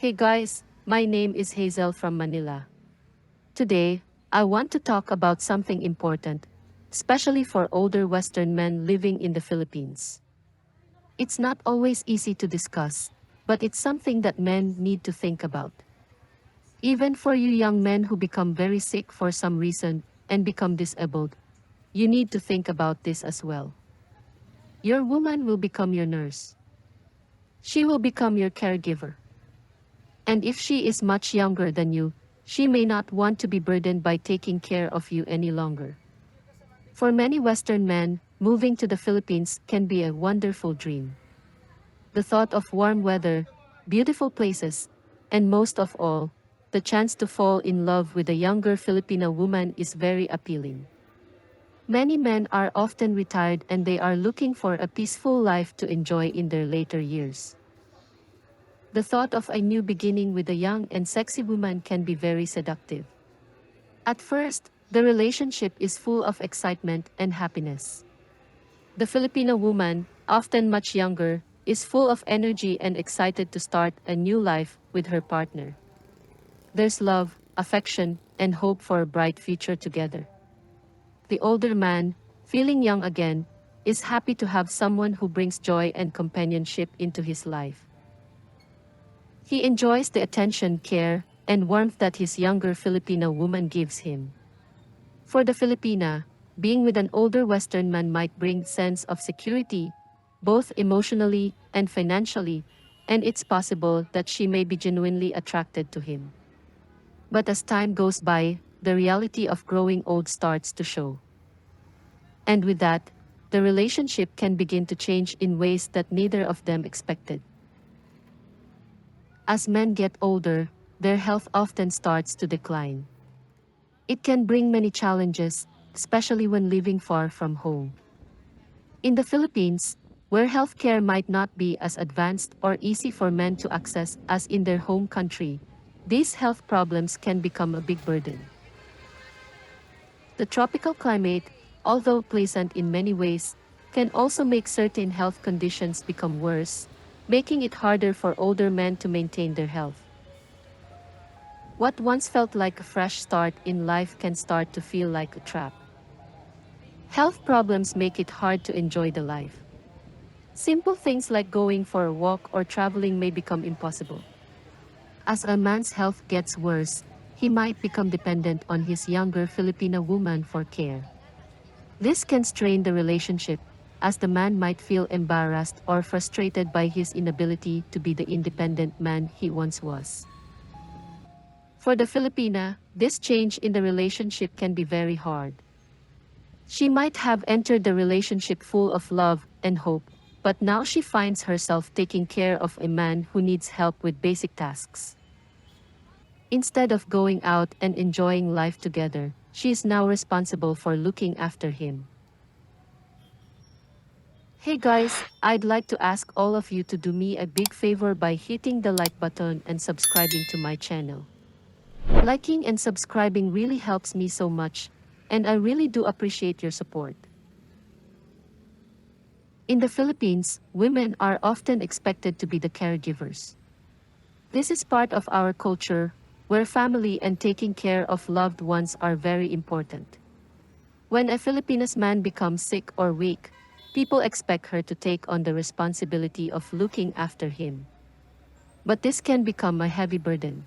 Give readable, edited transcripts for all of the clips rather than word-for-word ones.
Hey guys, my name is Hazel from Manila. Today, I want to talk about something important, especially for older Western men living in the Philippines. It's not always easy to discuss, but it's something that men need to think about. Even for you young men who become very sick for some reason and become disabled, you need to think about this as well. Your woman will become your nurse. She will become your caregiver. And if she is much younger than you, she may not want to be burdened by taking care of you any longer. For many Western men, moving to the Philippines can be a wonderful dream. The thought of warm weather, beautiful places, and most of all, the chance to fall in love with a younger Filipina woman is very appealing. Many men are often retired and they are looking for a peaceful life to enjoy in their later years. The thought of a new beginning with a young and sexy woman can be very seductive. At first, the relationship is full of excitement and happiness. The Filipino woman, often much younger, is full of energy and excited to start a new life with her partner. There's love, affection, and hope for a bright future together. The older man, feeling young again, is happy to have someone who brings joy and companionship into his life. He enjoys the attention, care, and warmth that his younger Filipino woman gives him. For the Filipina, being with an older Western man might bring sense of security, both emotionally and financially, and it's possible that she may be genuinely attracted to him. But as time goes by, the reality of growing old starts to show. And with that, the relationship can begin to change in ways that neither of them expected. As men get older, their health often starts to decline. It can bring many challenges, especially when living far from home. In the Philippines, where healthcare might not be as advanced or easy for men to access as in their home country, these health problems can become a big burden. The tropical climate, although pleasant in many ways, can also make certain health conditions become worse, making it harder for older men to maintain their health. What once felt like a fresh start in life can start to feel like a trap. Health problems make it hard to enjoy the life. Simple things like going for a walk or traveling may become impossible. As a man's health gets worse, he might become dependent on his younger Filipina woman for care. This can strain the relationship, as the man might feel embarrassed or frustrated by his inability to be the independent man he once was. For the Filipina, this change in the relationship can be very hard. She might have entered the relationship full of love and hope, but now she finds herself taking care of a man who needs help with basic tasks. Instead of going out and enjoying life together, she is now responsible for looking after him. Hey guys, I'd like to ask all of you to do me a big favor by hitting the like button and subscribing to my channel. Liking and subscribing really helps me so much, and I really do appreciate your support. In the Philippines, women are often expected to be the caregivers. This is part of our culture, where family and taking care of loved ones are very important. When a Filipino man becomes sick or weak, people expect her to take on the responsibility of looking after him. But this can become a heavy burden.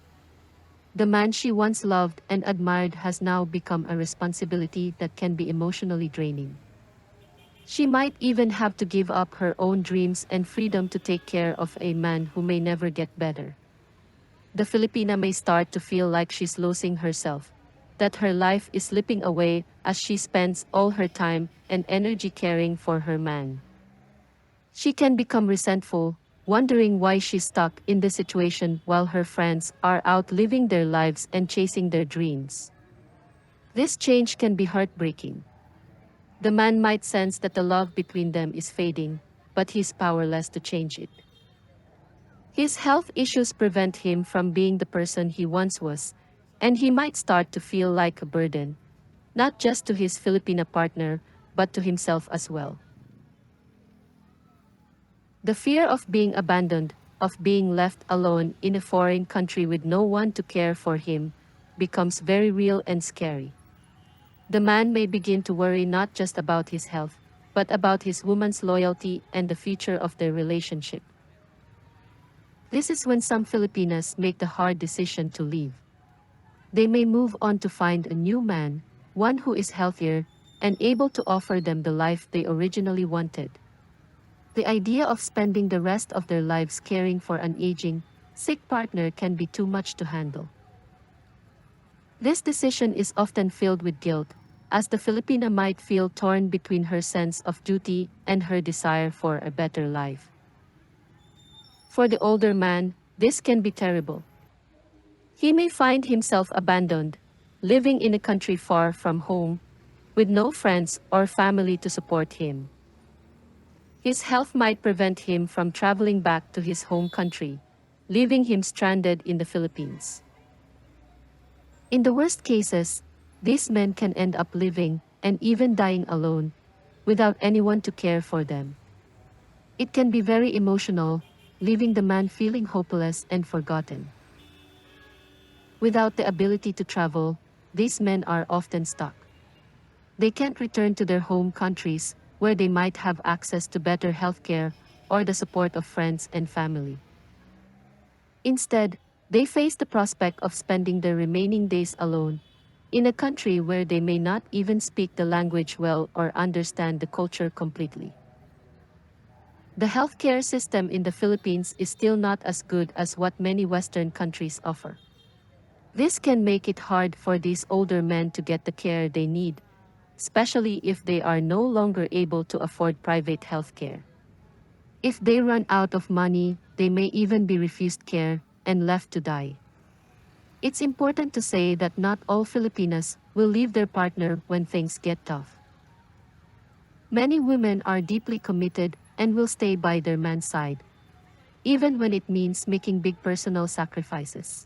The man she once loved and admired has now become a responsibility that can be emotionally draining. She might even have to give up her own dreams and freedom to take care of a man who may never get better. The Filipina may start to feel like she's losing herself, that her life is slipping away as she spends all her time and energy caring for her man. She can become resentful, wondering why she's stuck in the situation while her friends are out living their lives and chasing their dreams. This change can be heartbreaking. The man might sense that the love between them is fading, but he's powerless to change it. His health issues prevent him from being the person he once was, and he might start to feel like a burden, not just to his Filipina partner, but to himself as well. The fear of being abandoned, of being left alone in a foreign country with no one to care for him becomes very real and scary. The man may begin to worry not just about his health, but about his woman's loyalty and the future of their relationship. This is when some Filipinas make the hard decision to leave. They may move on to find a new man, one who is healthier, and able to offer them the life they originally wanted. The idea of spending the rest of their lives caring for an aging, sick partner can be too much to handle. This decision is often filled with guilt, as the Filipina might feel torn between her sense of duty and her desire for a better life. For the older man, this can be terrible. He may find himself abandoned, living in a country far from home, with no friends or family to support him. His health might prevent him from traveling back to his home country, leaving him stranded in the Philippines. In the worst cases, these men can end up living, and even dying alone, without anyone to care for them. It can be very emotional, leaving the man feeling hopeless and forgotten. Without the ability to travel, these men are often stuck. They can't return to their home countries, where they might have access to better healthcare or the support of friends and family. Instead, they face the prospect of spending their remaining days alone, in a country where they may not even speak the language well or understand the culture completely. The healthcare system in the Philippines is still not as good as what many Western countries offer. This can make it hard for these older men to get the care they need, especially if they are no longer able to afford private healthcare. If they run out of money, they may even be refused care and left to die. It's important to say that not all Filipinas will leave their partner when things get tough. Many women are deeply committed and will stay by their man's side, even when it means making big personal sacrifices.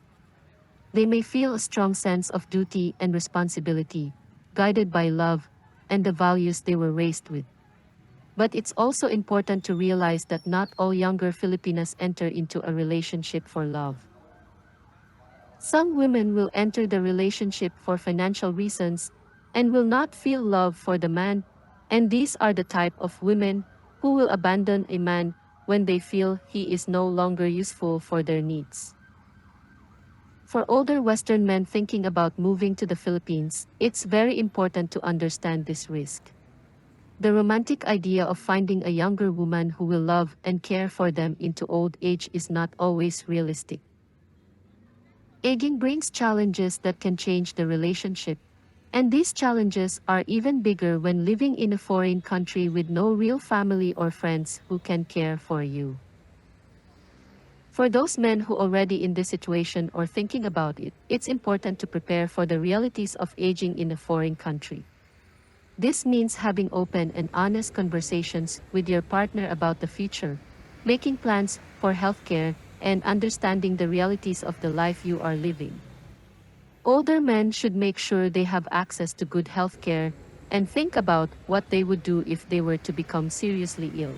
They may feel a strong sense of duty and responsibility, guided by love and the values they were raised with. But it's also important to realize that not all younger Filipinas enter into a relationship for love. Some women will enter the relationship for financial reasons and will not feel love for the man, and these are the type of women who will abandon a man when they feel he is no longer useful for their needs. For older Western men thinking about moving to the Philippines, it's very important to understand this risk. The romantic idea of finding a younger woman who will love and care for them into old age is not always realistic. Aging brings challenges that can change the relationship, and these challenges are even bigger when living in a foreign country with no real family or friends who can care for you. For those men who are already in this situation or thinking about it, it's important to prepare for the realities of aging in a foreign country. This means having open and honest conversations with your partner about the future, making plans for healthcare, and understanding the realities of the life you are living. Older men should make sure they have access to good healthcare and think about what they would do if they were to become seriously ill.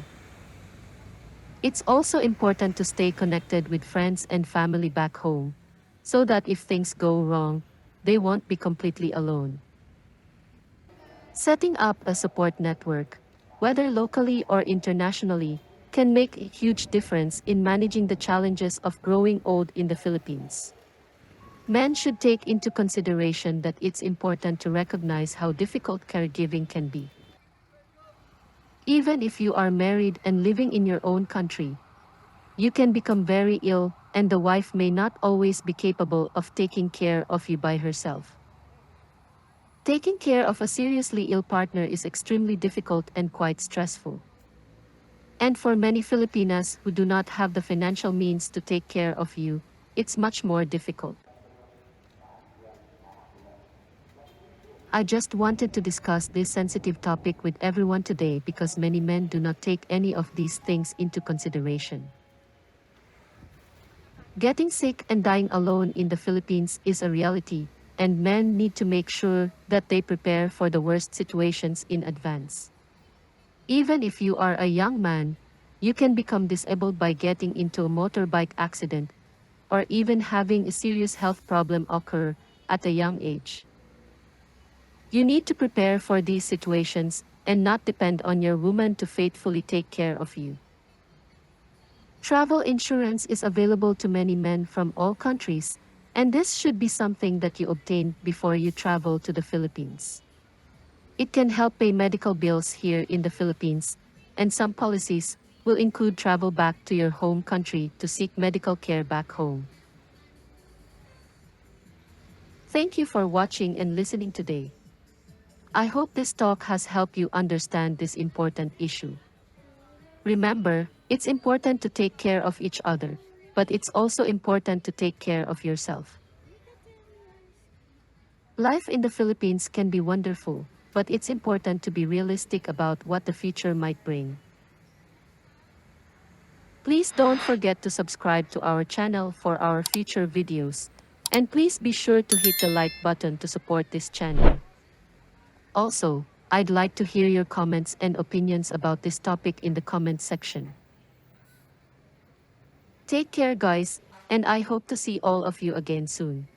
It's also important to stay connected with friends and family back home, so that if things go wrong, they won't be completely alone. Setting up a support network, whether locally or internationally, can make a huge difference in managing the challenges of growing old in the Philippines. Men should take into consideration that it's important to recognize how difficult caregiving can be. Even if you are married and living in your own country, you can become very ill, and the wife may not always be capable of taking care of you by herself. Taking care of a seriously ill partner is extremely difficult and quite stressful. And for many Filipinas who do not have the financial means to take care of you, it's much more difficult. I just wanted to discuss this sensitive topic with everyone today because many men do not take any of these things into consideration. Getting sick and dying alone in the Philippines is a reality, and men need to make sure that they prepare for the worst situations in advance. Even if you are a young man, You can become disabled by getting into a motorbike accident or even having a serious health problem occur at a young age. You need to prepare for these situations and not depend on your woman to faithfully take care of you. Travel insurance is available to many men from all countries, and this should be something that you obtain before you travel to the Philippines. It can help pay medical bills here in the Philippines, and some policies will include travel back to your home country to seek medical care back home. Thank you for watching and listening today. I hope this talk has helped you understand this important issue. Remember, it's important to take care of each other, but it's also important to take care of yourself. Life in the Philippines can be wonderful, but it's important to be realistic about what the future might bring. Please don't forget to subscribe to our channel for our future videos, and please be sure to hit the like button to support this channel. Also, I'd like to hear your comments and opinions about this topic in the comment section. Take care guys, and I hope to see all of you again soon.